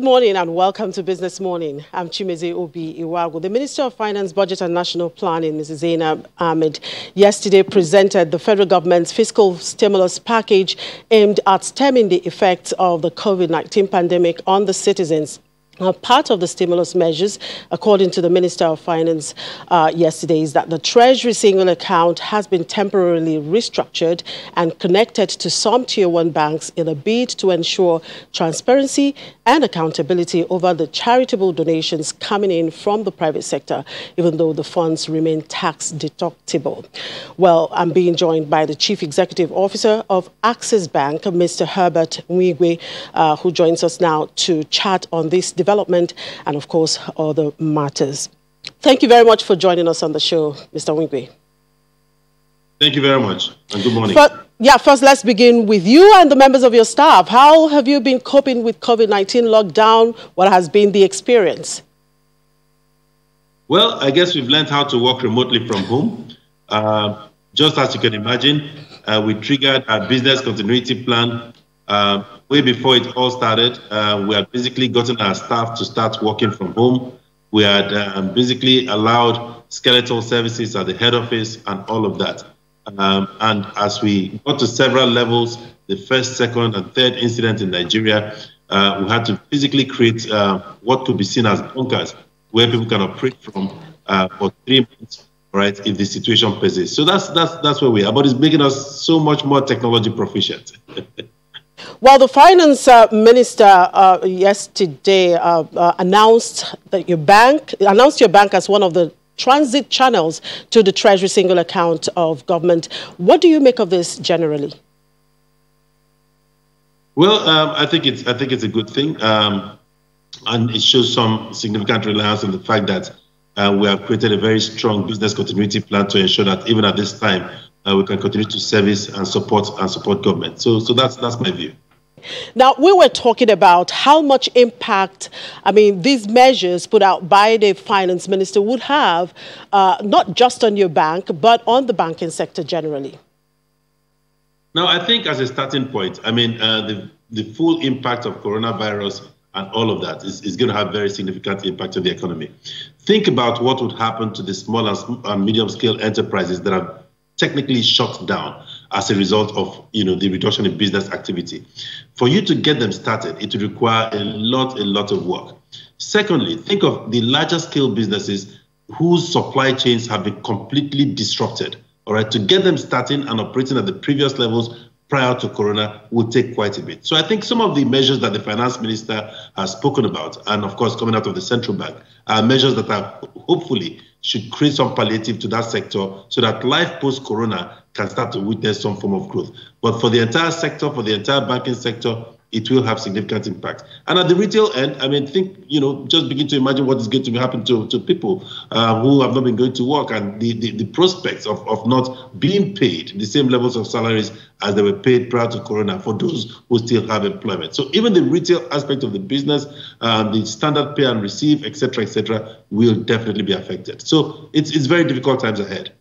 Good morning and welcome to Business Morning. I'm Chimeze Obi Iwago. The Minister of Finance, Budget and National Planning, Mrs. Zainab Ahmed, yesterday presented the federal government's fiscal stimulus package aimed at stemming the effects of the COVID-19 pandemic on the citizens. Part of the stimulus measures, according to the Minister of Finance yesterday, is that the Treasury single account has been temporarily restructured and connected to some Tier 1 banks in a bid to ensure transparency and accountability over the charitable donations coming in from the private sector, even though the funds remain tax deductible. Well, I'm being joined by the Chief Executive Officer of Access Bank, Mr. Herbert Wigwe, who joins us now to chat on this development and, of course, other matters. Thank you very much for joining us on the show, Mr. Wigwe. Thank you very much, and good morning. First, let's begin with you and the members of your staff. How have you been coping with COVID-19 lockdown? What has been the experience? Well, I guess we've learned how to work remotely from home. Just as you can imagine, we triggered our business continuity plan way before it all started. We had basically gotten our staff to start working from home. We had basically allowed skeletal services at the head office and all of that. And as we got to several levels, the first, second, and third incident in Nigeria, we had to physically create what could be seen as bunkers, where people can operate from for 3 months, right, if the situation persists. So that's where we are. But it's making us so much more technology proficient. Well, the finance minister yesterday announced your bank as one of the transit channels to the Treasury single account of government. What do you make of this generally? Well, I think it's a good thing, and it shows some significant reliance on the fact that we have created a very strong business continuity plan to ensure that even at this time we can continue to service and support government. So that's my view. Now, we were talking about how much impact, these measures put out by the finance minister would have, not just on your bank, but on the banking sector generally. Now, I think as a starting point, the full impact of coronavirus and all of that is going to have very significant impact on the economy. Think about what would happen to the small and medium-scale enterprises that are technically shut down as a result of the reduction in business activity. For you to get them started, it would require a lot of work. Secondly, think of the larger scale businesses whose supply chains have been completely disrupted. All right, to get them starting and operating at the previous levels prior to Corona will take quite a bit. So I think some of the measures that the finance minister has spoken about, and of course coming out of the central bank, are measures that are hopefully should create some palliative to that sector so that life post-Corona can start to witness some form of growth. But for the entire sector, for the entire banking sector, it will have significant impact. And at the retail end, just begin to imagine what is going to happen to people who have not been going to work, and the prospects of not being paid the same levels of salaries as they were paid prior to Corona for those who still have employment. So even the retail aspect of the business, the standard pay and receive, et cetera, will definitely be affected. So it's very difficult times ahead.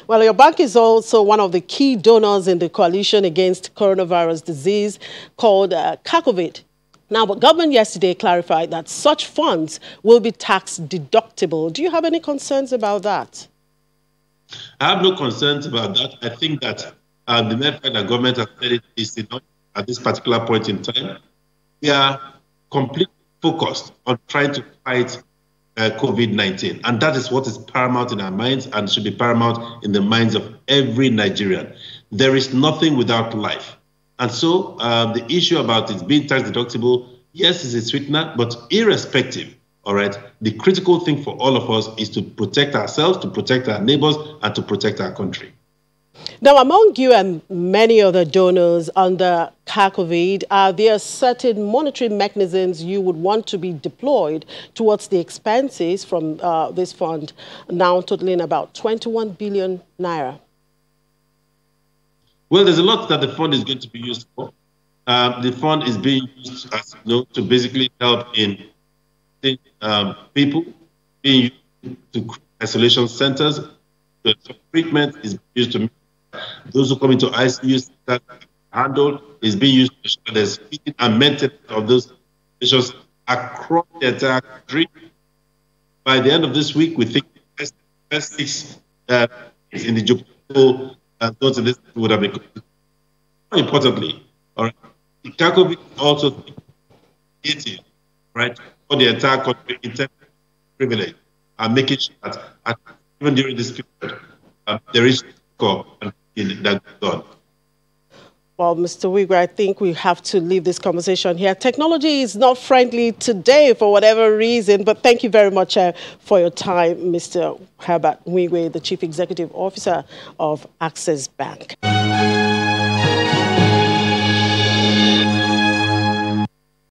Well, your bank is also one of the key donors in the coalition against coronavirus disease called COVID. Now, but government yesterday clarified that such funds will be tax deductible. Do you have any concerns about that? I have no concerns about that. I think that the mere fact that government has said it is enough at this particular point in time. We are completely focused on trying to fight COVID-19. And that is what is paramount in our minds and should be paramount in the minds of every Nigerian. There is nothing without life. And so the issue about it being tax deductible, yes, it's a sweetener, but irrespective, all right, the critical thing for all of us is to protect ourselves, to protect our neighbors, and to protect our country. Now, among you and many other donors under COVID, are there certain monetary mechanisms you would want to be deployed towards the expenses from this fund, now totaling about 21 billion naira? Well, there's a lot that the fund is going to be used for. The fund is being used, as you know, to basically help in people, being used to isolation centers. The treatment is used to those who come into ICU that handled, is being used to ensure there's feeding and maintenance of those patients across the entire country. By the end of this week, we think the first 6 in the geopolitical zones in this would have been. More importantly, all right, the CACOB also creative, right, for the entire country in terms of privilege and making sure that even during this period, there is score in that zone. Well, Mr. Wigwe, I think we have to leave this conversation here. Technology is not friendly today for whatever reason, but thank you very much for your time, Mr. Herbert Wigwe, the Chief Executive Officer of Access Bank.